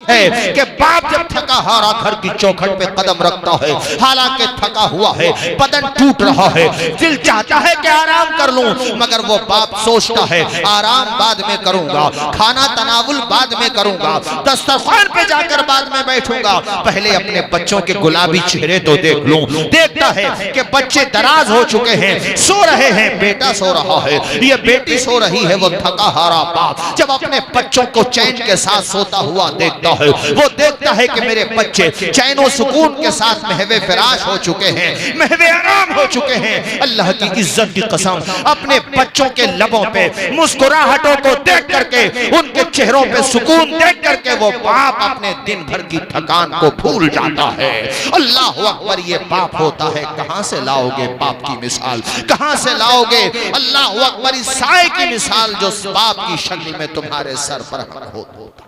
है कि बाप जब थका हारा घर की चौखट पे कदम रखता है, हालांकि थका हुआ है, बदन टूट रहा है, दिल चाहता है कि आराम कर लूं, मगर वो बाप सोचता है आराम बाद में करूंगा, खाना तनावुल बाद में करूंगा, दस्तरखान पे जाकर बाद में बैठूंगा, पहले अपने बच्चों के गुलाबी चेहरे तो देख लूं। देखता है कि बच्चे दराज हो चुके हैं, सो रहे हैं, बेटा सो रहा है, ये बेटी सो रही है। वो थका हारा बाप जब अपने बच्चों को चैन के साथ सोता हुआ देखता है, वो देखता है कि मेरे बच्चे चैन और सुकून के साथ महवे फिराश हो चुके हैं, महवे आराम हो चुके हैं। अल्लाह की इज्जत की कसम, अपने बच्चों के लबों पे मुस्कुराहटों को देख करके, उनके चेहरों पे सुकून देख करके वो बाप अपने दिन भर की थकान को भूल जाता है। अल्लाह अकबर, ये बाप होता है। कहां से लाओगे बाप की मिसाल, कहां से लाओगे अल्लाह अकबर इस साए की मिसाल जो बाप की शक्ल में तुम्हारे सर पर होता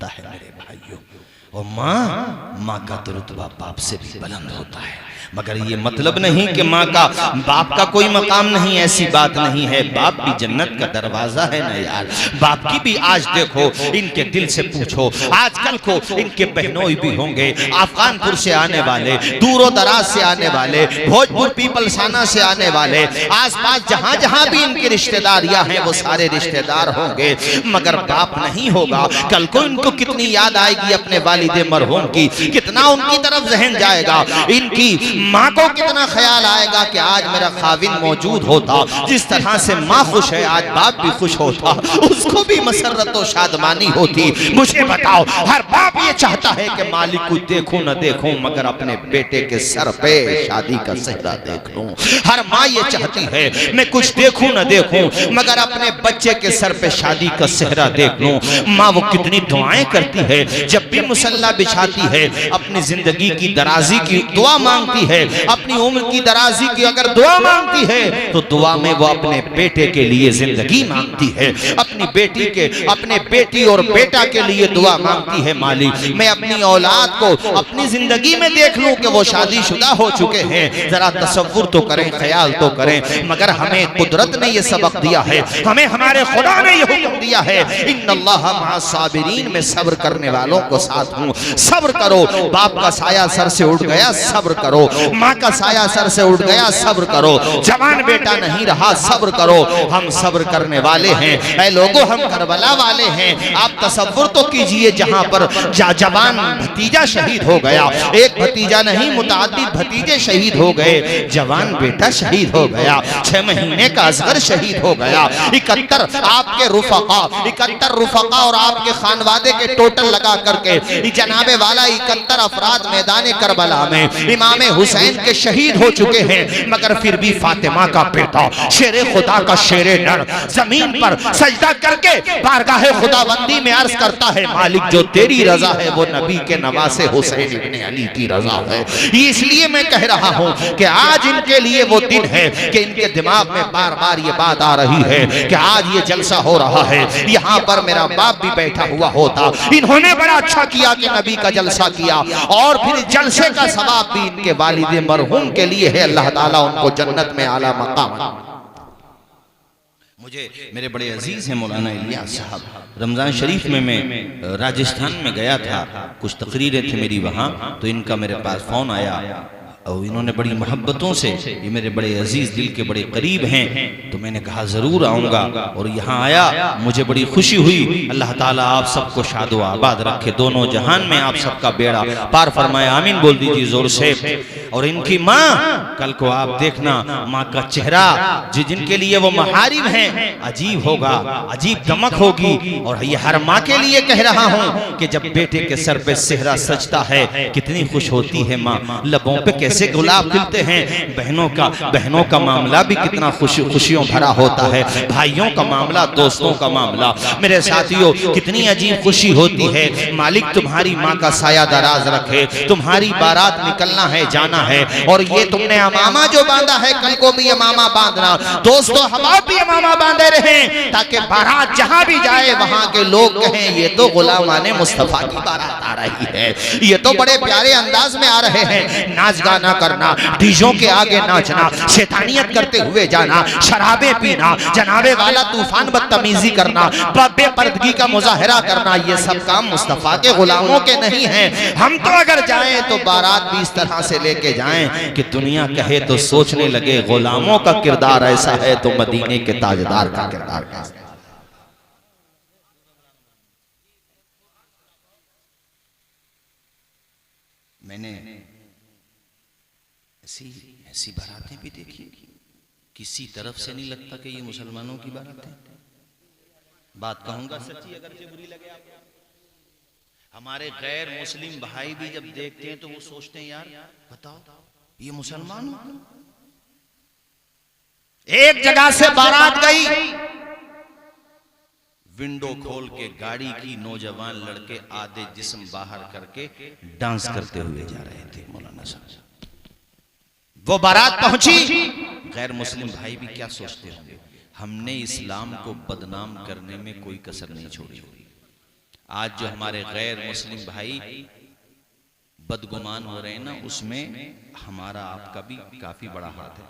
है। मेरे भाइयों, और माँ का तो रुतबा बाप से भी बुलंद होता है, मगर ये मतलब नहीं कि माँ का बाप का कोई मकाम नहीं, ऐसी बात नहीं है। बाप भी जन्नत का दरवाजा है ना यार। बाप की भी आज देखो, इनके दिल से पूछो, आजकल को इनके बहनोई भी होंगे, अफगानपुर से आने वाले, दूर दराज से आने वाले, भोजपुर पीपलसाना से आने वाले, आसपास जहां जहां भी इनकी रिश्तेदारियां हैं वो सारे रिश्तेदार होंगे, मगर बाप नहीं होगा। कल को इनको कितनी याद आएगी अपने वालिदे मरहूम की, कितना उनकी तरफ जहन जाएगा, इनकी माँ को कितना ख्याल आएगा कि आज मेरा खाविन मौजूद होता। जिस तरह से माँ खुश है, आज बाप भी खुश होता, उसको भी मसरत और शादमानी होती। मुझे बताओ, हर बाप ये चाहता है कि मालिक को देखूं न देखूं, मगर अपने बेटे के सर पे शादी का सेहरा देख लूं। हर माँ ये चाहती है मैं कुछ देखूं न देखूं, मगर अपने बच्चे के सर पे शादी का सेहरा देख लूं। माँ वो कितनी दुआएं करती है, जब भी मुसल्ला बिछाती है, अपनी जिंदगी की दराजी की दुआ मांगती है, अपनी उम्र की दराजी की अगर दुआ मांगती है तो दुआ में वो अपने बेटे के लिए जिंदगी मांगती है, अपनी बेटी के, अपने बेटी और बेटा के लिए दुआ मांगती है। मालिक मैं अपनी औलाद को अपनी जिंदगी में देख लूं कि वो शादीशुदा हो चुके हैं। जरा तसव्वुर तो करें, ख्याल तो करें, मगर हमें कुदरत ने ये सबक दिया है, हमें हमारे खुदा ने ये हुक्म दिया है, इन्नल्लाह मअस साबिरीन, में सब्र करने वालों को साथ हूं। सब्र करो, बाप का साया सर से उठ गया, सब्र करो, माँ का साया सर से उठ गया, सब्र करो, जवान बेटा नहीं रहा, सब्र करो। हम सब्र करने वाले हैं ऐ लोगों, हम करबला वाले हैं। आप तसव्वुर तो कीजिए, जहां पर जवान भतीजा शहीद हो गया, एक भतीजा नहीं मुताअद्दिद भतीजे शहीद हो गए, जवान बेटा शहीद हो गया, 6 महीने का असगर शहीद हो गया, 71 आपके रुफका, 71 रुफका और आपके खानवादे के टोटल लगा करके जनाबे वाला 71 अफराद मैदान करबला में इमाम हुसैन के शहीद हो चुके हैं, मगर फिर भी फातिमा का बेटा शेरे खुदा का शेरे नर जमीन पर सजदा करके बारगाह खुदाबंदी में अर्ज करता है, मालिक जो तेरी रजा है वो नबी के नवासे हुसैन इब्ने अली की रजा है। इसलिए मैं कह रहा हूं कि आज इनके लिए वो दिन है कि इनके दिमाग में बार बार ये बात आ रही है कि आज ये जलसा हो रहा है, यहाँ पर मेरा बाप भी बैठा हुआ होता। इन्होंने बड़ा अच्छा किया कि नबी का जलसा किया, और फिर जलसे का सवाब भी इनके वालिदे मरहूम के लिए है। अल्लाह ताला उनको जन्नत में आला मकाम। मुझे मेरे बड़े अजीज हैं मौलाना इलियास साहब, रमज़ान शरीफ में मैं राजस्थान में गया था, कुछ तकरीरें थी मेरी वहाँ, तो इनका मेरे पास फ़ोन आया और इन्होंने बड़ी मोहब्बतों से, ये मेरे बड़े अजीज दिल के बड़े करीब हैं, तो मैंने कहा ज़रूर आऊँगा, और यहाँ आया, मुझे बड़ी खुशी हुई। अल्लाह ताला आप सबको शादो आबाद रखे, दोनों जहान में आप सबका बेड़ा पार फरमाए, आमीन बोल दीजिए जोर से। और इनकी माँ, कल को आप देखना माँ का चेहरा, जिनके लिए वो महारिम हैं, अजीब होगा, अजीब दमक होगी। और ये हर माँ के लिए कह रहा हूँ कि जब बेटे के सर पे सेहरा सजता है, कितनी खुश होती है माँ, लबों पे कैसे गुलाब खिलते हैं। बहनों का मामला भी कितना खुशियों भरा होता है, भाइयों का मामला, दोस्तों का मामला। मेरे साथियों, कितनी अजीब खुशी होती है। मालिक तुम्हारी माँ का साया दराज रखे, तुम्हारी बारात निकलना है, जाना है। और ये तुमने अमामा जो बांधा है, कल को भी अमामा बांधना। दोस्तों, हम आप भी अमामा बांधे रहें ताकि बारात जहां भी जाए वहां के लोग कहें ये तो गुलामाने मुस्तफा की बारात आ रही है। ये तो बड़े प्यारे अंदाज में आ रहे हैं। नाच गाना करना, डीजों के आगे नाचना, शैतानियत करते हुए जाना, शराबे पीना, जनाबे वाला तूफान बदतमीजी करना, बेपर्दगी का मुजाहरा करना, ये सब काम मुस्तफा के गुलामों के नहीं हैं। हम तो अगर जाएं तो बारात भी इस तरह से लेके जाएं कि दुनिया कहे तो सोचने लगे गुलामों का किरदार ऐसा है तो मदीने के ताजदार का किरदार कैसा है। मैंने ऐसी बारातें भी देखी, किसी तरफ से नहीं लगता कि ये मुसलमानों की बारात है। बात कहूंगा सच्ची, अगर से बुरी लगे आपको। हमारे गैर मुस्लिम भाई भी जब देखते हैं तो वो सोचते हैं यार बताओ ये मुसलमान हो। एक जगह से बारात गई, विंडो खोल के गाड़ी की, नौजवान लड़के आधे जिस्म बाहर करके डांस करते हुए जा रहे थे। मौलाना साहब, वो बारात पहुंची, गैर मुस्लिम भाई भी क्या सोचते होंगे, हमने इस्लाम को बदनाम करने में कोई कसर नहीं छोड़ी। आज जो हमारे गैर मुस्लिम भाई बदगुमान हो रहे हैं ना, उसमें हमारा आपका भी काफी बड़ा हाथ है,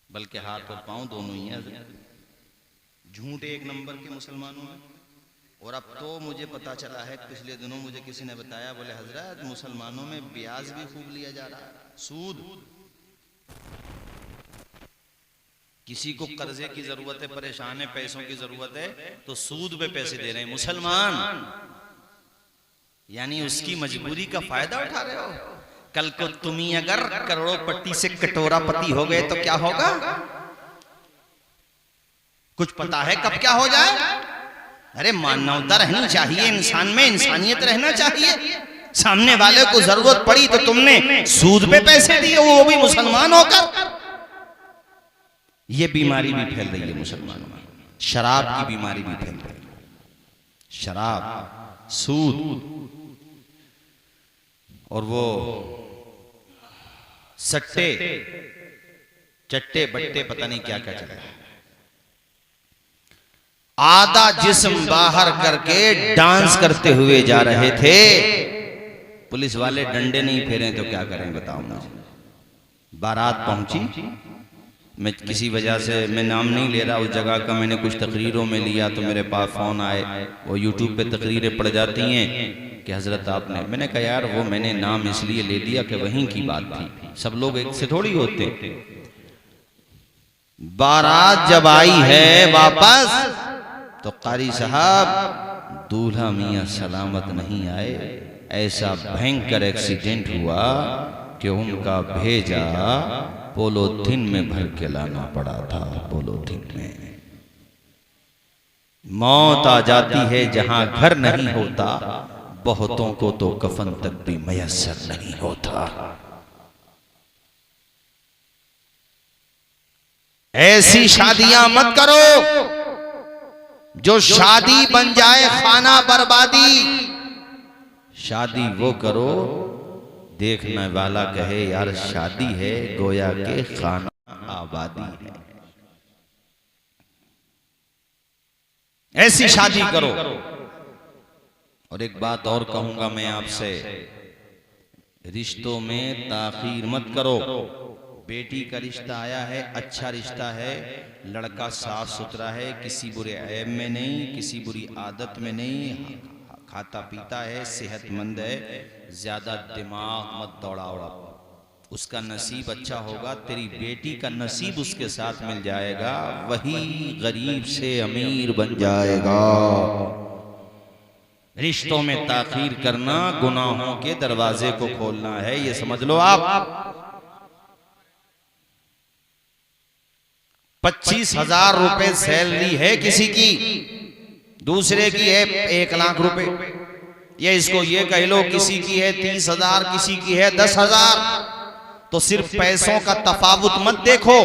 बल्कि हाथ और पांव दोनों ही हैं। झूठ एक नंबर के मुसलमानों में। और अब तो मुझे पता चला है, पिछले दिनों मुझे किसी ने बताया, बोले हजरत मुसलमानों में ब्याज भी खूब लिया जा रहा है, सूद। किसी को कर्जे की जरूरत है, परेशान है, पैसों की जरूरत है, तो सूद पे पैसे दे रहे हैं मुसलमान, यानी उसकी मजबूरी का फायदा उठा रहे हो। कल को तुम ही अगर करोड़पति से कटोरापति हो गए तो क्या होगा, कुछ पता है कब क्या हो जाए। अरे मानवता रहनी चाहिए, इंसान में इंसानियत रहना चाहिए। सामने वाले को जरूरत पड़ी तो तुमने सूद पे पैसे दिए, वो भी मुसलमान होकर। ये बीमारी भी फैल रही है मुसलमानों में, शराब की बीमारी भी फैल रही है। शराब, सूद और वो सट्टे, चट्टे बट्टे, पता नहीं क्या क्या चल रहा है। आधा जिस्म बाहर करके डांस करते हुए जा रहे थे। पुलिस वाले डंडे नहीं फेरे तो क्या करें बताओ मुझे। बारात पहुंची, मैं किसी वजह से, मैं नाम नहीं ले रहा उस जगह का, मैंने कुछ तकरीरों में लिया तो मेरे पास फ़ोन आए, वो यूट्यूब पे तकरीरें पड़ जाती हैं कि हज़रत आपने, मैंने कहा यार वो मैंने नाम इसलिए ले लिया कि वहीं की बात थी, सब लोग एक से थोड़ी होते। बारात जब आई है वापस तो कारी साहब, दूल्हा मियाँ सलामत नहीं आए। ऐसा भयंकर एक्सीडेंट हुआ कि उनका भेजा पोलोथीन में भर के लाना पड़ा था। पोलोथीन में मौत आ जाती है जहां घर नहीं होता, बहुतों को तो कफन तक भी मयस्सर नहीं होता। ऐसी शादियां मत करो जो शादी बन जाए खाना बर्बादी। शादी वो करो देखने वाला कहे यार शादी है गोया के खाना आबादी है। ऐसी शादी करो। और एक बात और कहूंगा मैं आपसे, रिश्तों में ताखीर मत करो। बेटी का रिश्ता आया है, अच्छा रिश्ता है, लड़का साफ सुथरा है, किसी बुरे ऐब में नहीं, किसी बुरी आदत में नहीं, खाता पीता है, सेहतमंद है, ज्यादा दिमाग मत दौड़ाओ। उसका नसीब अच्छा होगा, तेरी बेटी का नसीब उसके साथ मिल जाएगा, वही गरीब से अमीर बन जाएगा। रिश्तों में ताखीर करना गुनाहों के दरवाजे को खोलना है, ये समझ लो आप। 25,000 रुपए सैलरी है किसी की, दूसरे की है 1 लाख रुपए, ये इसको ये कह लो किसी की है 30,000, किसी की है 10,000। तो सिर्फ पैसों का तफावुत मत देखो,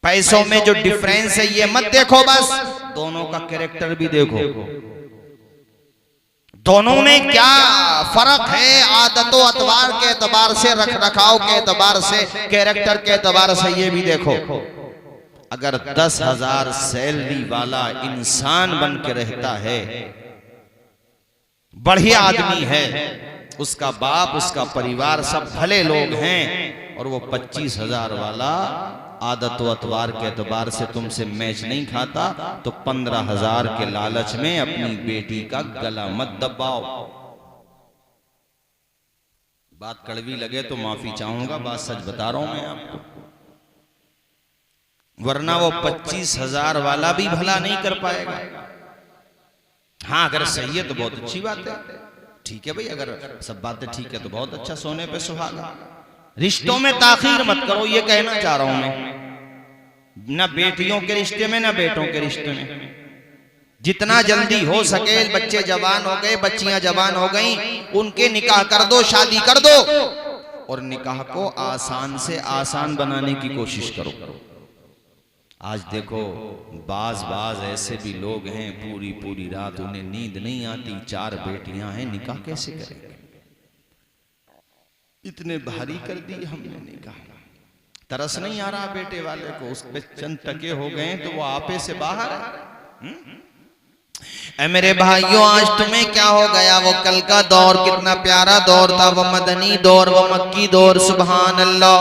पैसों में जो डिफरेंस है ये मत देखो, बस दोनों का कैरेक्टर भी देखो। दोनों में क्या फर्क है? आदतों अतवार के एतबार से, रख रखाव के एतबार से, कैरेक्टर के एतबार से। ये भी देखो, अगर 10,000 सैलरी वाला इंसान बन के रहता है, बढ़िया आदमी है, उसका बाप, उसका परिवार सब भले लोग हैं, और वो 25,000 वाला आदत व अतवार के एतबार से तुमसे मैच नहीं खाता, तो 15,000 के लालच में अपनी बेटी का गला मत दबाओ। बात कड़वी लगे तो माफी चाहूंगा, बात सच बता रहा हूं मैं आपको। वरना वो 25,000 वाला भी भला नहीं कर पाएगा। हाँ, अगर सही है तो बहुत अच्छी बात है, ठीक है भाई, अगर सब बातें ठीक है तो बहुत अच्छा, सोने पे सुहागा। रिश्तों में ताखीर मत करो, ये कहना चाह रहा हूं मैं, ना बेटियों के रिश्ते में ना बेटों के रिश्ते में। जितना जल्दी हो सके, बच्चे जवान हो गए, बच्चियां जवान हो गई, उनके निकाह कर दो, शादी कर दो, और निकाह को आसान से आसान बनाने की कोशिश करो। आज देखो, बाज ऐसे भी लोग हैं, पूरी पूरी रात उन्हें नींद नहीं आती, 4 बेटियां हैं, निकाह कैसे करेंगे? इतने भारी कर दी हमने निकाह। तरस नहीं आ रहा बेटे वाले को, उस पे चंद टके हो गए तो वो आपे से बाहर है। ऐ मेरे भाइयों, आज तुम्हें क्या हो गया? वो कल का दौर कितना प्यारा दौर था, वो मदनी दौर, वो मक्की दौर। सुभान अल्लाह।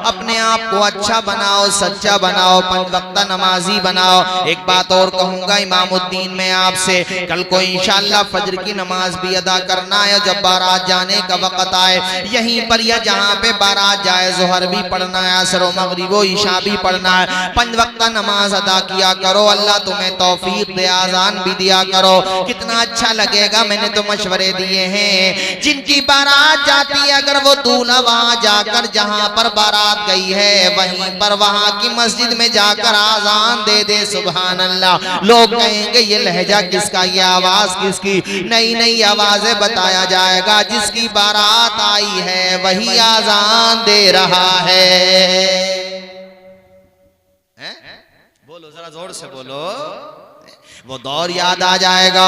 अपने आप को अच्छा बनाओ, सच्चा बनाओ, 5 वक्त नमाजी बनाओ। एक बात और कहूंगा इमामुद्दीन में आपसे, कल को इंशाअल्लाह फजर की नमाज भी अदा करना है। जब बारात जाने का वक्त आए, यहीं पर या जहाँ पे बारात जाए, जोहर भी पढ़ना है, असर व मगरिब व इशा भी पढ़ना है। 5 वक्त नमाज अदा किया करो, अल्लाह तुम्हें तौफीक दे, आजान भी दिया करो, कितना अच्छा लगेगा। मैंने तो मशवरे दिए हैं, जिनकी बारात जाती है, अगर वो दूल्हा वहां जाकर, जहां पर बारात गई है, वहीं पर वहां की मस्जिद में जाकर आजान दे दे, सुभान अल्लाह, लोग कहेंगे ये लहजा किसका, ये आवाज किसकी? नई नई आवाजें बताया जाएगा, जिसकी बारात आई है वही आजान दे रहा है। बोलो जरा जोर से बोलो। वो दौर याद आ जाएगा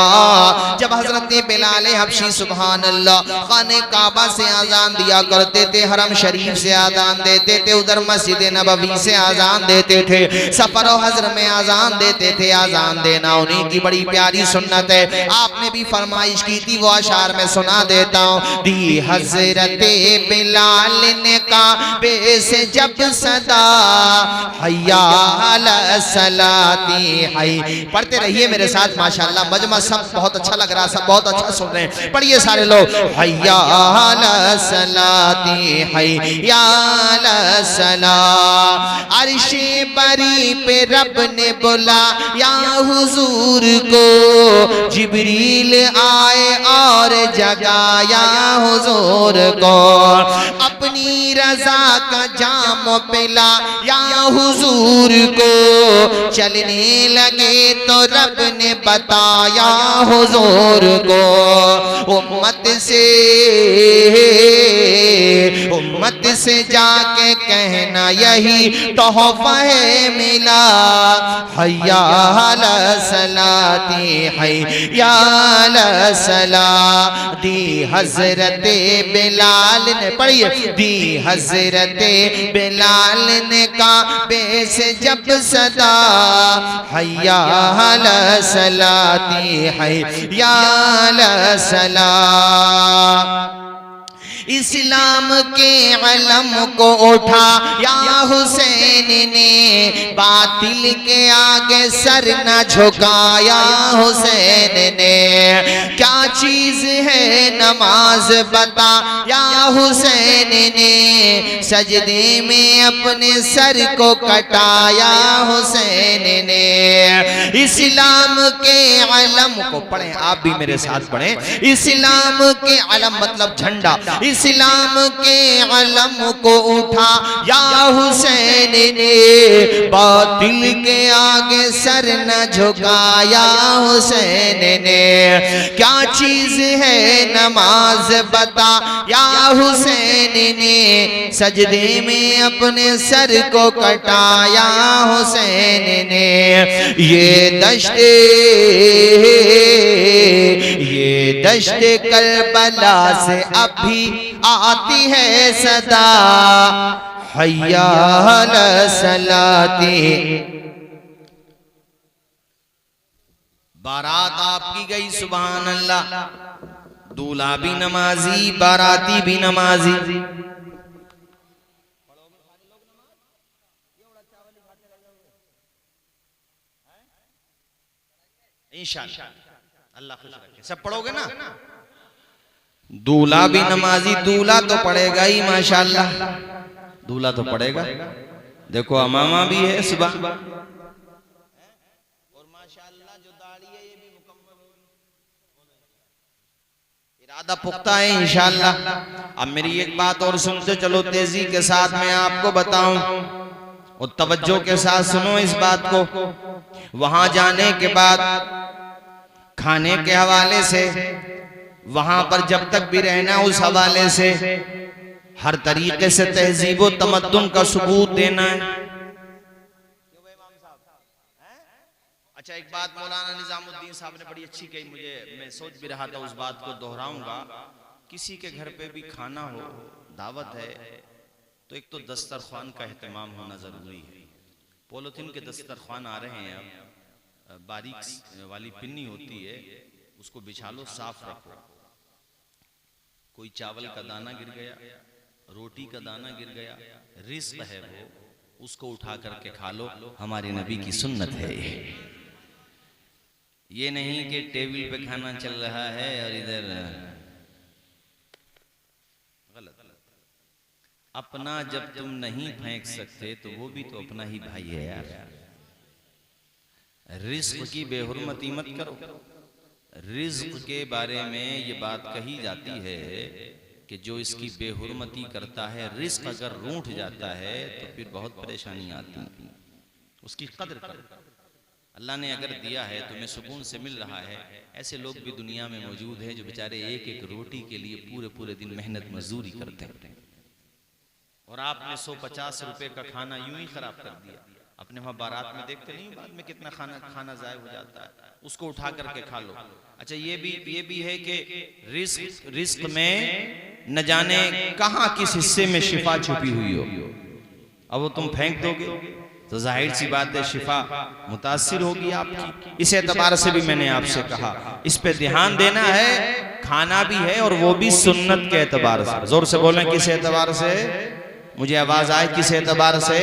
जब हजरत बिलाल हबशी सुभान अल्लाह खाने काबा से आजान दिया करते थे, हरम शरीफ से आजान देते थे, उधर मस्जिद नबवी से आजान देते थे, सफर और हजर में आजान देते थे। आजान देना उन्हीं की बड़ी प्यारी सुन्नत है। आपने भी फरमाइश की थी, वो अशार में सुना देता हूँ। दी हजरत बिलाल ने काबे से जब सदा हय्या अला सलाती हई, पढ़ते रहिए मेरे साथ माशाअल्लाह, मजमा सब बहुत अच्छा लग रहा, सब बहुत अच्छा सुन रहे हैं। पढ़िए सारे लोग, हय्या अला सलाती हय्या अला सला। अर्शे बरी पे रब ने बोला या हुजूर को, जिब्रील आए और जगाया हुजूर को, अपनी रजा का जाम पिला या हुजूर को, चलने लगे तो रब ने बताया हुजूर को, उम्मत से जाके कहना यही तोहफा है मिला, हय्या अला सलाती हय्या अला सला। दी हजरत बिलाल ने, पढ़िए, दी हजरत बिलाल ने काबे से जब सदा हय्या अला सलाती हय्या अला सला। इस्लाम के अलम को उठा या हुसैन ने, बातिल के आगे सर न झुकाया हुसैन ने। क्या चीज है नमाज बता या हुसैन ने, सजदे में अपने सर को कटाया हुसैन ने। इस्लाम के अलम को पढ़ें, आप भी मेरे साथ पढ़ें। इस्लाम के अलम मतलब झंडा, इस्लाम के अलम को उठा या हुसैन ने, बातिल के आगे सर न झुकाया हुसैन ने। क्या चीज है नमाज बता या हुसैन ने, सजदे में अपने सर को कटाया हुसैन ने। ये दश्ते करबला से अभी आती है सदा, हय्या अला सलाती। बारात आपकी गई, सुभान अल्लाह, दूल्हा भी नमाजी, बाराती भी नमाजी। इंशाअल्लाह अल्लाह खुश रखे, सब पढ़ोगे ना। दूल्हा भी नमाजी, दूल्हा तो पढ़ेगा ही माशाअल्लाह, दूल्हा तो पढ़ेगा। देखो अमामा भी है सुबह, और माशाअल्लाह जो दाढ़ी है ये भी मुकम्मल होगी, इरादा पुख्ता है इंशाअल्लाह। अब मेरी एक बात और सुनते चलो तेजी के साथ, मैं आपको बताऊं और तवज्जो के साथ सुनो इस बात को। वहां जाने के बाद खाने के हवाले से, वहां पर जब तक भी रहना उस हवाले से, हर तरीके से तहजीब व तमद्दुन का सबूत देना है। अच्छा एक बात मौलाना निजामुद्दीन साहब ने बड़ी अच्छी कही, मुझे मैं सोच भी रहा था उस बात को दोहराऊंगा। किसी के घर पे भी खाना हो, दावत है, तो एक तो दस्तरखान का एहतमाम होना जरूरी है। पॉलिथीन के दस्तरखान आ रहे हैं, अब बारीक वाली पिन्नी होती है, उसको बिछा लो, साफ रखो। कोई चावल का दाना गिर गया, रोटी का दाना गिर गया, रिस्क है वो, उसको उठा करके खा लो। हमारे नबी की सुन्नत है ये नहीं कि टेबल पे खाना चल रहा है और इधर गलत। अपना जब तुम नहीं फेंक सकते तो वो भी तो अपना ही भाई है यार। रिस्क की बेहुरमती मत करो। रिज्क के बारे में ये बात कही जाती है कि जो इसकी बेहुरमती करता है, रिस्क अगर रूठ जाता है तो फिर बहुत परेशानी आती है। उसकी कद्र करो। अल्लाह ने अगर दिया है तुम्हें सुकून से मिल रहा है, ऐसे लोग भी दुनिया में मौजूद हैं जो बेचारे एक एक रोटी के लिए पूरे पूरे दिन मेहनत मजदूरी करते हैं, और आपने 150 रुपए का खाना यूं ही खराब कर दिया। अपने वहां बारात में देखते नहीं बाद में कितना खाना जाया हो जाता है, उसको उठा करके खा लो। अच्छा ये भी है कि रिस्क में न जाने कहां किस हिस्से में शिफा छुपी हुई हो। अब वो तुम फेंक दोगे तो जाहिर सी बात है शिफा मुतासिर होगी आपकी। इस एतबार से भी मैंने आपसे कहा इस पे ध्यान देना है। खाना भी है और वो भी सुन्नत के एतबार से। जोर से बोलें किस एतबार से, मुझे आवाज आए किस एतबार से?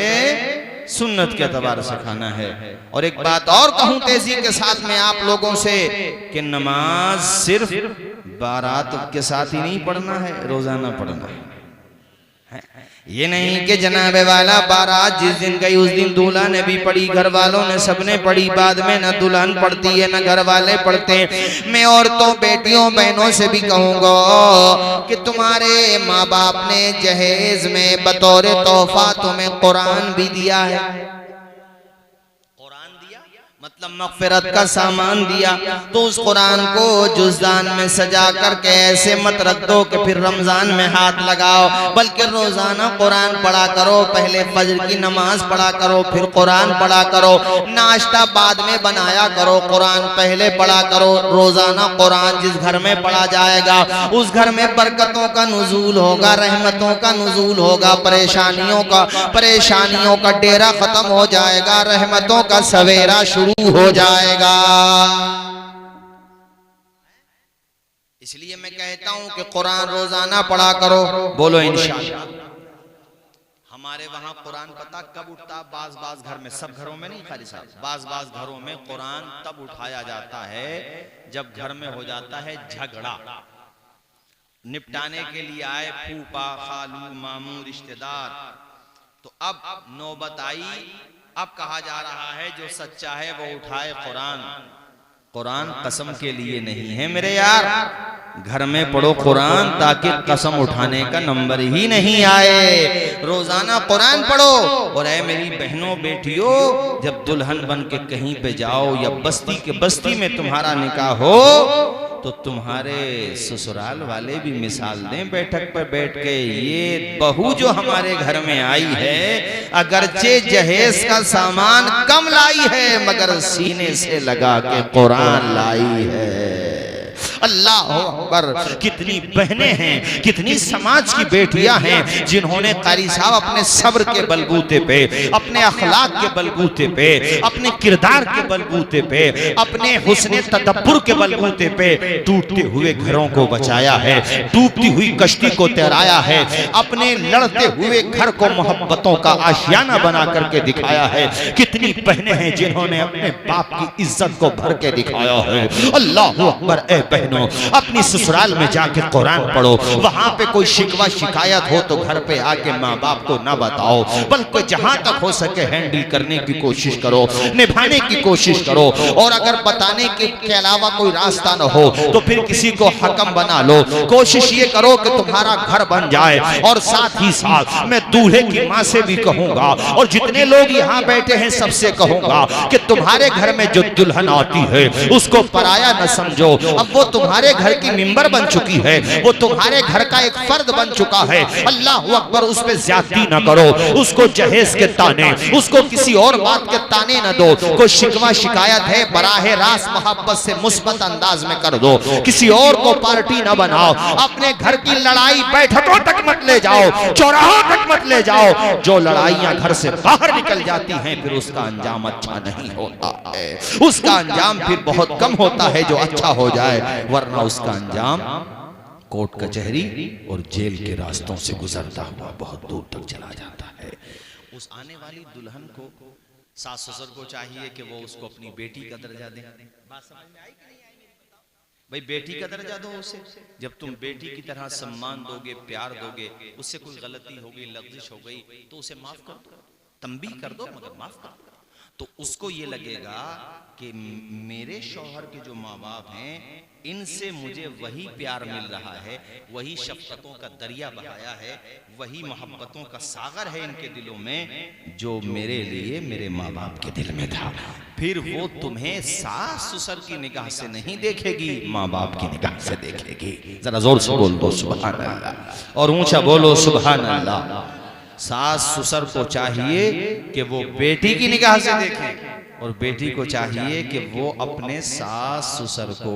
सुन्नत के एतबार से खाना है। और एक बात और कहूं तेजी के साथ में आप लोगों से कि नमाज सिर्फ बारात के साथ ही नहीं पढ़ना है, रोजाना पढ़ना है। ये नहीं कि जनाबे वाला बारात जिस दिन गई उस दिन दूल्हा ने भी पढ़ी, घर वालों ने सबने पढ़ी, बाद में न दुल्हन पढ़ती है न घर वाले पढ़ते। मैं औरतों बेटियों बहनों से भी कहूंगा कि तुम्हारे माँ बाप ने जहेज में बतौर तोहफा तुम्हें कुरान भी दिया है। मतलब मग़फ़िरत का सामान दिया, तो उस कुरान को जुज़दान में सजा करके ऐसे मत रख दो कि फिर रमजान में हाथ लगाओ, बल्कि रोजाना कुरान पढ़ा करो। पहले फजर की नमाज पढ़ा करो, फिर कुरान पढ़ा करो। नाश्ता बाद में बनाया करो, कुरान पहले पढ़ा करो। रोजाना कुरान जिस घर में पढ़ा जाएगा उस घर में बरकतों का नुज़ूल होगा, रहमतों का नुज़ूल होगा, परेशानियों का डेरा खत्म हो जाएगा, रहमतों का सवेरा शुरू हो जाएगा। इसलिए मैं कहता हूं कि कुरान रोजाना पढ़ा करो। बोलो इंशाअल्लाह। हमारे वहां कुरान पता कब उठता? बाज घर में, सब घरों में नहीं खाली साहब, बाज घरों में कुरान तब उठाया जाता है जब घर में हो जाता है झगड़ा। निपटाने के लिए आए फूफा खालू मामू रिश्तेदार, तो अब नौबत आई। अब कहा जा रहा है जो सच्चा है वो उठाए कुरान। कुरान कसम के लिए नहीं है मेरे यार, घर में पढ़ो कुरान ताकि कसम उठाने का नंबर ही नहीं आए। रोजाना कुरान पढ़ो। और ऐ मेरी बहनों बेटियों, जब दुल्हन बन के कहीं पे जाओ या बस्ती में तुम्हारा निकाह हो तो तुम्हारे ससुराल वाले भी मिसाल दें बैठक पर बैठ के, ये बहू जो हमारे घर में आई है अगरचे जहेज का सामान कम लाई है मगर सीने से लगा के कुरान लाई है। अल्लाह अकबर। कितनी बहनें हैं, कितनी समाज की बेटियां हैं जिन्होंने कारी साहब अपने सब्र के बलबूते पे, अपने अखलाक के बलबूते पे, अपने किरदार के बलबूते पे, अपने हुस्ने तदब्बुर के बलबूते पे टूटते हुए घरों को बचाया है, डूबती हुई कश्ती को तैराया है, अपने लड़ते हुए घर को मोहब्बतों का आशियाना बना करके दिखाया है। कितनी बहनें हैं जिन्होंने अपने बाप की इज्जत को भर के दिखाया है। अल्लाह अकबर। ए बहनों, अपनी ससुराल में जाके कुरान पढ़ो, वहां पे कोई शिकवा शिकायत हो तो घर पे आके माँ बाप को ना बताओ, बल्कि जहां तक हो सके हैंडल करने की कोशिश करो, निभाने की कोशिश करो। और अगर बताने के अलावा कोई रास्ता न हो तो फिर किसी को हकम बना लो। कोशिश ये करो कि तुम्हारा घर बन जाए। और साथ ही साथ मैं दूल्हे की माँ से भी कहूंगा और जितने लोग यहाँ बैठे हैं सबसे कहूंगा कि तुम्हारे घर में जो दुल्हन आती है उसको पराया न समझो। अब वो तुम्हारे घर की मेंबर बन चुकी है, वो तुम्हारे घर का एक फर्द बन चुका है। अल्लाह अकबर। उस पे ज्यादती न करो, उसको जहेज के ताने, उसको किसी और बात के ताने न दो। कोई शिकवा शिकायत है बराहे रास्त मोहब्बत से मुस्बत अंदाज में कर दो। किसी और को पार्टी न बनाओ। अपने घर की लड़ाई बैठकों तक मत ले जाओ, चौराहों तक मत ले जाओ। जो लड़ाइयां घर से बाहर निकल जाती हैं फिर उसका अंजाम अच्छा नहीं होता है, उसका अंजाम फिर बहुत कम होता है जो अच्छा हो जाए, वरना उसका अंजाम कोर्ट कचहरी और जेल के रास्तों से गुजरता हुआ बहुत दूर तक चला जाता है। उस आने वाली दुल्हन को सास ससुर को चाहिए कि वो उसको अपनी बेटी का दर्जा दें। बात समझ में आई कि नहीं आई? भाई बेटी का दर्जा दो उसे। जब तुम बेटी की तरह सम्मान दोगे, प्यार दोगे, उससे कोई गलती हो गई, लफ्जिश हो गई तो उसे माफ कर दो, तंबीह कर दो, मगर माफ कर दो। तो उसको ये लगेगा कि मेरे शौहर के जो माँ बाप हैं इनसे मुझे वही प्यार मिल रहा है, वही शफकतों का दरिया बहाया है, वही मोहब्बतों का सागर है इनके दिलों में जो मेरे लिए मेरे माँ बाप के दिल में था। फिर वो तुम्हें सास ससुर की निगाह से नहीं देखेगी, माँ बाप की निगाह से देखेगी। जरा जोर से बोल दो सुभान अल्लाह, और ऊंचा बोलो सुभान अल्लाह। सास ससुर को चाहिए कि वो बेटी की निगाह से देखें और बेटी को चाहिए कि वो अपने सास ससुर को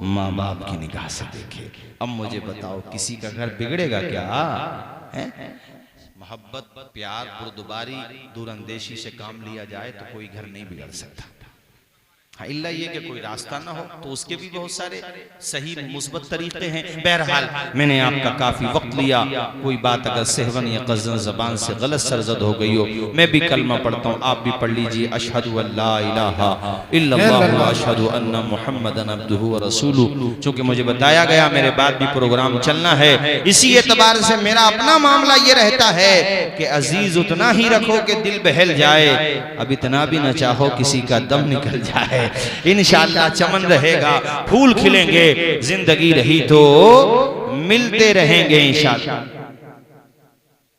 माँ बाप की निगाह से देखे। अब मुझे बताओ किसी का घर बिगड़ेगा क्या? है मोहब्बत, प्यार, बुर्दबारी, दूरअंदेशी से काम लिया जाए तो कोई घर नहीं बिगड़ सकता। हाँ, इल्ला ये कि कोई रास्ता ना हो तो उसके भी बहुत सारे सही मुस्बत तरीके हैं। बहरहाल मैंने आपका काफी वक्त लिया। कोई बात अगर सहवन या क़ज़न ज़बान से गलत सरजद हो गई हो, मैं भी कलमा पढ़ता हूँ, आप भी पढ़ लीजिए। अशहदु अल्ला इलाहा इल्लल्लाह व अशहदु अन्ना मुहम्मदन अब्दुहु व रसूलुहु। चूंकि मुझे बताया गया मेरे बाद भी प्रोग्राम चलना है, इसी एतबार से मेरा अपना मामला ये रहता है कि अजीज उतना ही रखो कि दिल बहल जाए, अब इतना भी न चाहो किसी का दम निकल जाए। इंशाअल्लाह चमन रहेगा, फूल खिलेंगे, जिंदगी रही तो मिलते रहेंगे इंशाअल्लाह।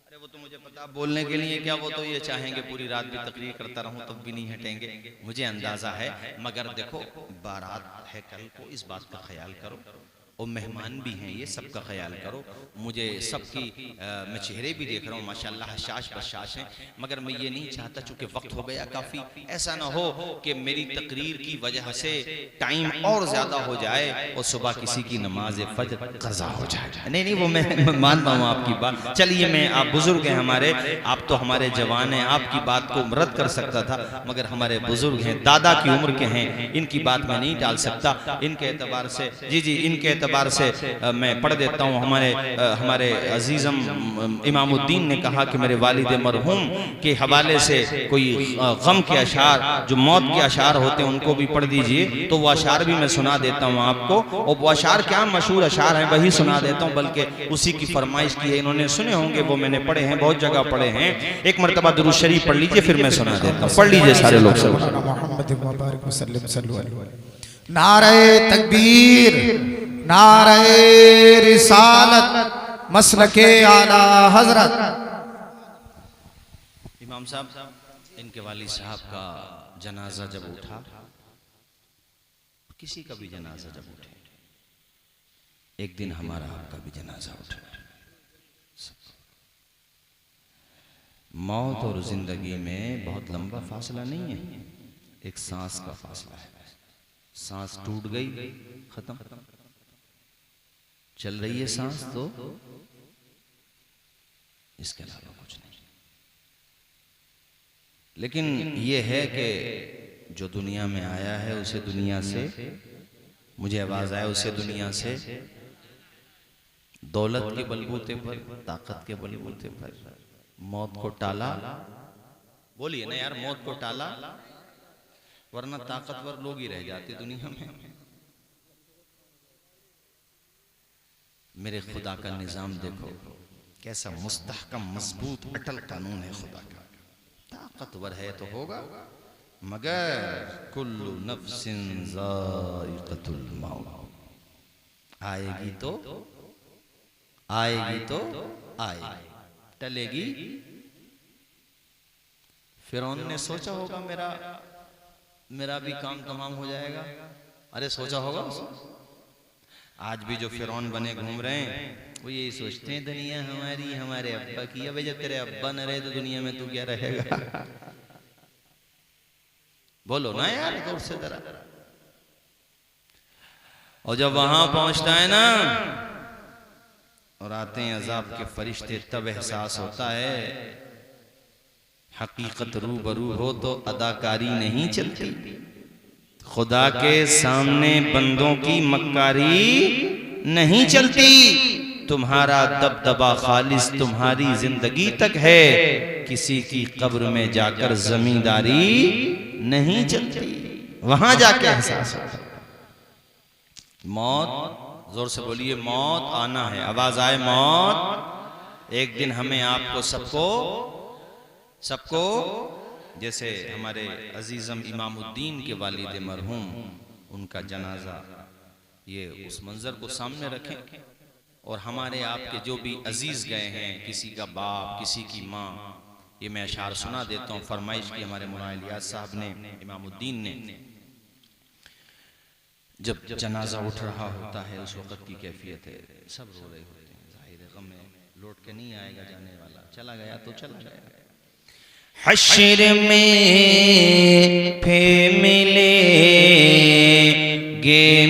अरे वो तो मुझे पता, बोलने के लिए क्या, वो तो ये चाहेंगे पूरी रात भी तकरीर करता रहूं तब भी नहीं हटेंगे, मुझे अंदाजा है। मगर देखो बारात है कल को, इस बात का ख्याल करो, और मेहमान भी हैं, ये सब का ख्याल करो। मुझे सबकी मैं चेहरे भी देख रहा हूँ माशाल्लाह हशाश बशाश हैं, मगर मैं ये नहीं चाहता चूंकि वक्त हो गया काफ़ी, ऐसा ना हो कि मेरी तकरीर की वजह से टाइम और ज़्यादा हो जाए और सुबह किसी की नमाज फजर क़ज़ा हो जाए। नहीं वो मैं मानता हूँ आपकी बात। चलिए मैं, आप बुज़ुर्ग हैं हमारे, आप तो हमारे जवान हैं, आपकी बात को रद्द कर सकता था, मगर हमारे बुज़ुर्ग हैं, दादा की उम्र के हैं, इनकी बात मैं नहीं टाल सकता। इनके एतबार से जी इनके बार से मैं पढ़ देता हूँ। हमारे अजीज़म इमामुद्दीन ने कहा कि मेरे वालिद मरहूम के हवाले से कोई गम के अशार, जो मौत के अशार होते हैं, उनको भी पढ़ दीजिए। तो वो अशार भी मैं सुना देता हूँ आपको, और वो अशार क्या मशहूर अशार हैं वही सुना देता हूँ, बल्कि उसी की फरमाइश की है। इन्होंने सुने होंगे, वो मैंने पढ़े हैं, बहुत जगह पढ़े हैं। एक मरतबा दुरूद शरीफ पढ़ लीजिए, फिर मैं सुना देता हूँ। पढ़ लीजिए सारे लोग। नारे तकबीर, नारे रिसालत, मसलके आला हजरत। इमाम साहब, इनके वाली साहब का जनाजा जब उठा, किसी का भी जनाजा जब उठे, एक दिन हमारा आपका भी जनाजा उठा। मौत और जिंदगी में बहुत लंबा फासला नहीं है, एक सांस का फासला है। सांस टूट गई, खत्म। चल रही है सांस तो इसके अलावा कुछ नहीं। लेकिन ये है कि जो दुनिया में आया है उसे दुनिया से, मुझे आवाज आया, उसे दुनिया से दौलत के बलबूते पर, ताकत के बलबूते पर मौत को टाला। बोलिए ना यार, मौत को टाला, वरना ताकतवर लोग ही रह जाते दुनिया में। मेरे खुदा का निजाम देखो कैसा मुस्तहकम, मजबूत, अटल कानून है खुदा का। ताकतवर है तो होगा, मगर कुल्लु नफ्सिन ज़ाइक़तुल मौत, आएगी तो आएगी, टलेगी। फिरौन ने सोचा होगा मेरा भी काम तमाम हो जाएगा। अरे सोचा होगा उसने। आज भी जो फिरौन बने घूम रहे हैं वो यही सोचते हैं दुनिया हमारी, हमारे अब्बा की। अबे जब तेरे अब्बा न रहे तो दुनिया में तू क्या रहेगा? बोलो ना यार जोर से जरा। और जब वहां पहुंचता है ना और आते हैं अजाब के फरिश्ते, तब एहसास होता है हकीकत रूबरू हो तो अदाकारी नहीं चलती। खुदा के सामने बंदों की मक्कारी नहीं चलती। तुम्हारा दबदबा खालिस तुम्हारी जिंदगी तक है, किसी की कब्र में जाकर जमींदारी नहीं चलती। वहां जाके एहसास होता है मौत। जोर से बोलिए, मौत आना है, आवाज आए मौत। एक दिन हमें आपको सबको जैसे हमारे अजीजम इमामुद्दीन के वालिद मरहूम, उनका जनाजा, ये उस मंजर को सामने रखें। और हमारे आपके जो भी अजीज गए हैं, किसी का बाप, किसी की माँ, ये मैं अशार सुना देता हूँ, फरमाइश की हमारे मौलाना इलियास साहब ने, इमामुद्दीन ने। जब जनाजा उठ रहा होता है उस वक़्त की कैफियत है, सब रो रहे होते हैं। ज़ाहिर है गम में लौट के नहीं आएगा जाने वाला, चला गया तो चला गया। हश्र में फिर मिलेंगे,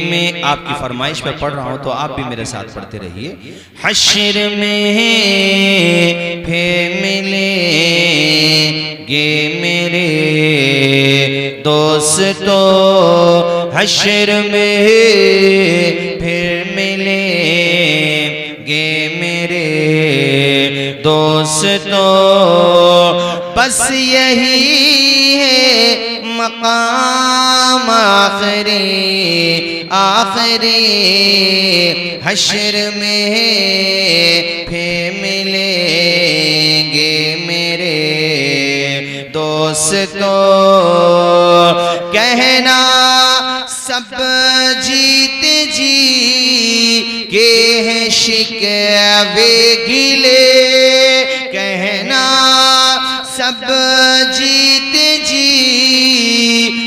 मैं आपकी फरमाइश पे पढ़ रहा हूं तो आप भी मेरे साथ पढ़ते रहिए। हश्र में फिर मिलेंगे मेरे दोस्तों, हश्र में फिर मिलेंगे मेरे दोस्तों। बस यही है मकाम आखिरी, हश्र में फिर मिलेंगे मेरे दोस्तों। कहना सब जीत जी के हैं शिकवे गिले, कहना सब जीत जी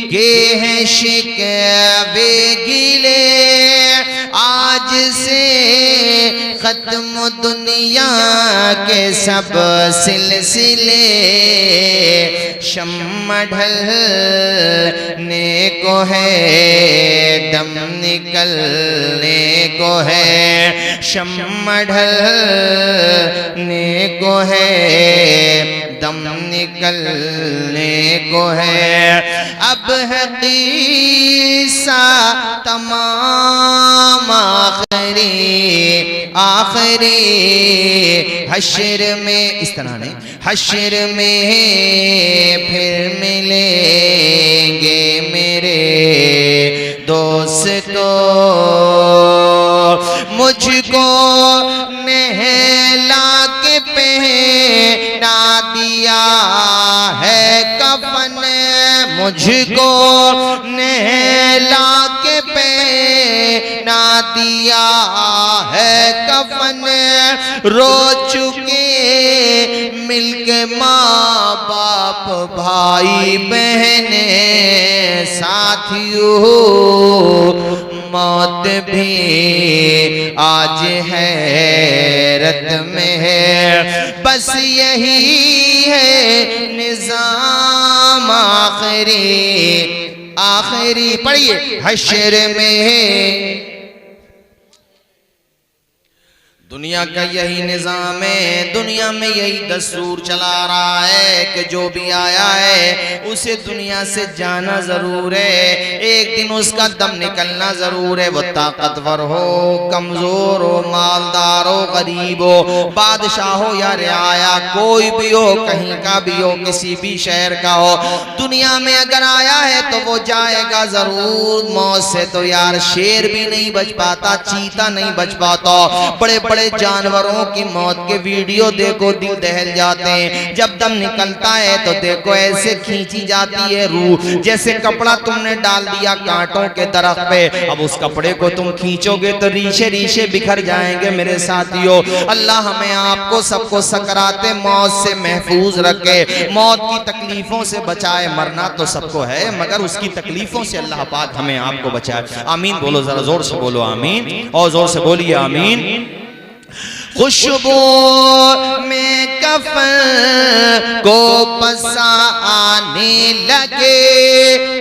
के हैं शिकवे गिले। आज से खत्म दुनिया के सब सिलसिले, शम्मा ढलने को है दम निकलने को है, शम्मा ढलने को है दम निकलने को है। अब है क़िस्सा तमाम आखिरी, हश्र में, इस तरह नहीं, हश्र में फिर मिलेंगे मेरे दोस्तों। मुझको नहला के पहना दिया है कफन, मुझको नहला के पहना दिया है कफन। रो चुके मिलके माँ बाप भाई बहने साथियों, मौत भी आज हैरत में है। बस यही है निजाम आखिरी, आखिरी। पढ़िए, हश्र में दुनिया का यही निजाम है, दुनिया में यही दस्तूर चला रहा है कि जो भी आया है उसे दुनिया से जाना जरूर है, एक दिन उसका दम निकलना जरूर है। वो ताकतवर हो, कमजोर हो, मालदार हो, गरीब हो, बादशाह हो या रियाया, कोई भी हो, कहीं का भी हो, किसी भी शहर का हो, दुनिया में अगर आया है तो वो जाएगा जरूर। मौत से तो यार शेर भी नहीं बच पाता, चीता नहीं बच पाता, बड़े बड़े जानवरों की मौत के वीडियो देखो, दिल दहल जाते हैं। जब दम निकलता है तो देखो ऐसे खींची जाती है रूह, जैसे कपड़ा तुमने डाल दिया कांटों के दरख्त पे, अब उस कपड़े को तुम खींचोगे तो रीशे रीशे बिखर जाएंगे। मेरे साथियों, अल्लाह हमें आपको सबको सकराते मौत से महफूज रखे, मौत की तकलीफों से बचाए। मरना तो सबको है मगर उसकी तकलीफों से अल्लाह पाक हमें आपको बचाए। आमीन बोलो, जरा जोर से बोलो आमीन, और जोर से बोलिए आमीन। खुशबू में कफन को पसा आने लगे,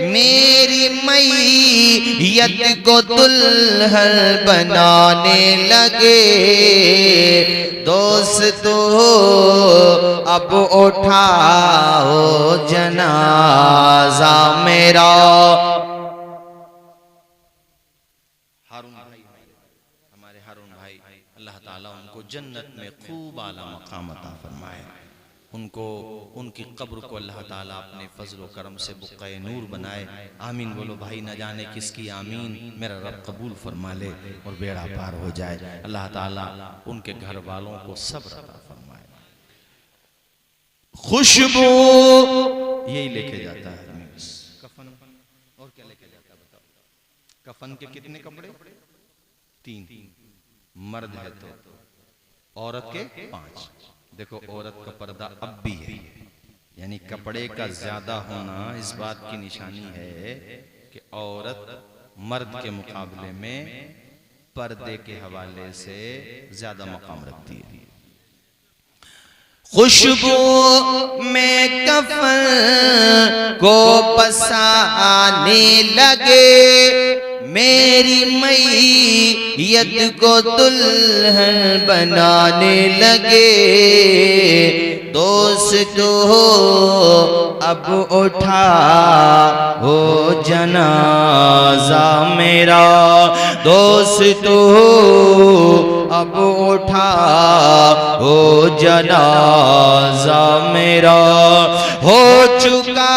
मेरी मैयत को दुल्हन बनाने लगे। दोस्तों अब उठाओ जनाजा मेरा। अल्लाह ताला उनको जन्नत में खूब आला मकाम अता फरमाए, उनको उनकी कब्र को अल्लाह ताला अपने फजल करम से बुक़्क़े नूर बनाए। आमीन बोलो भाई, न जाने किसकी आमीन मेरा रब कबूल फरमा ले और बेड़ा पार हो जाए। अल्लाह ताला उनके घर वालों को सब्र अता फरमाए। खुशबू यही लेके जाता है कफन, और क्या लेके जाता है बताओ? कफन के कितने कपड़े? 3। मर्द है तो औरत के 5। देखो औरत का पर्दा अब भी है, यानी कपड़े का ज्यादा होना इस बात की निशानी है कि औरत मर्द के मुकाबले में पर्दे के हवाले से ज्यादा मकाम रखती है। खुशबू में कफन को पसाने लगे, मेरी मैयत को दुल्हन बनाने लगे। दोस्तों अब उठा हो जनाजा मेरा, दोस्तों अब उठा हो जनाजा मेरा। हो चुका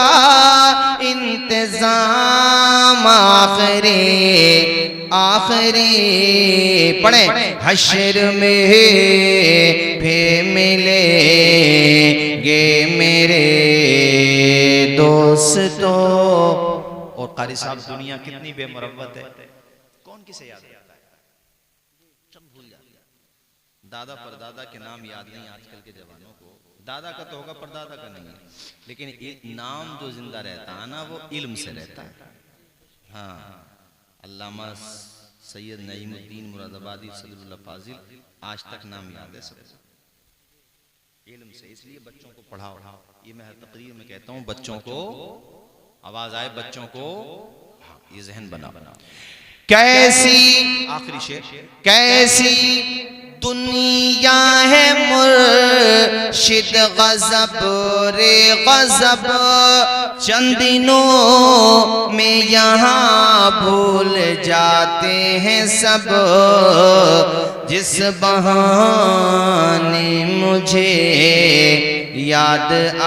इंतजाम आखिरी आखिरी, पढ़े हश्र में फिर मिलेंगे मेरे दोस्तों। और कारी साहब, दुनिया कितनी बेमुरव्वत है, कौन किसे याद करता है? सब भूल जाते हैं। दादा परदादा के नाम याद नहीं आजकल के जवानों को। दादा का तो होगा, परदादा का नहीं है, लेकिन एक नाम जो जिंदा रहता है ना वो इल्म से रहता है। हाँ, अल्लामा सैयद नईमुद्दीन मुरादाबादी सदरुल्लाह फाजिल, आज तक नाम याद है सबको इल्म से। इसलिए बच्चों को पढ़ाओ, ये मैं हर तकरीर में कहता हूँ, बच्चों को आवाज आए, बच्चों को ये जहन बना। कैसी आखिरी शेर, कैसी दुनिया है मुर्शिद गज़ब रे गज़ब, चंद दिनों में यहाँ भूल जाते हैं सब। जिस बहाने मुझे याद आ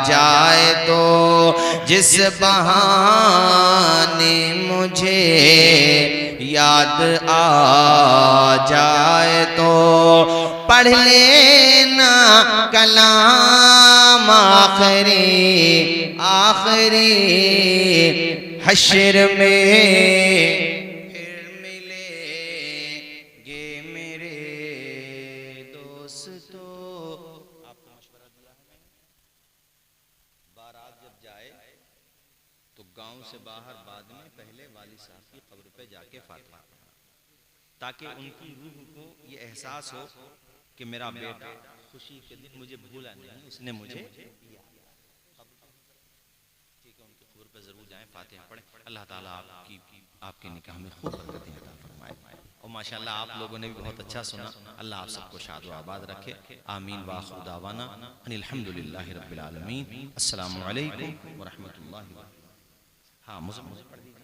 जाए तो, जिस बहाने मुझे याद आ जाए तो, पढ़ लेना कलाम आखिरी आखिरी। हश्र में फिर मिलेंगे मेरे दोस्तों। आपको मशवरा दिया है मैंने, बारात जब जाए तो गांव से बाहर बाद में पहले वाली साहब की कब्र पे जाके फातिहा, ताकि उनकी रूह को ये एहसास हो कि मेरा बेटा खुशी के दिन मुझे भूला नहीं, उसने मुझे ठीक है, उनकी कब्र पे जरूर जाएं, फातिहा पढ़ें। अल्लाह ताला आपके निकाह में खूब बरकतें अता फरमाए। और माशाअल्लाह आप लोगों ने भी बहुत अच्छा सुना। अल्लाह आप सबको शाद व आबाद रखे। आमीन व आखिर दावाना अनिल हम्दुलिल्लाहि रब्बिल आलमीन। अस्सलामु अलैकुम व रहमतुल्लाहि व बरकातहू। हाँ मुझे पढ़ दी।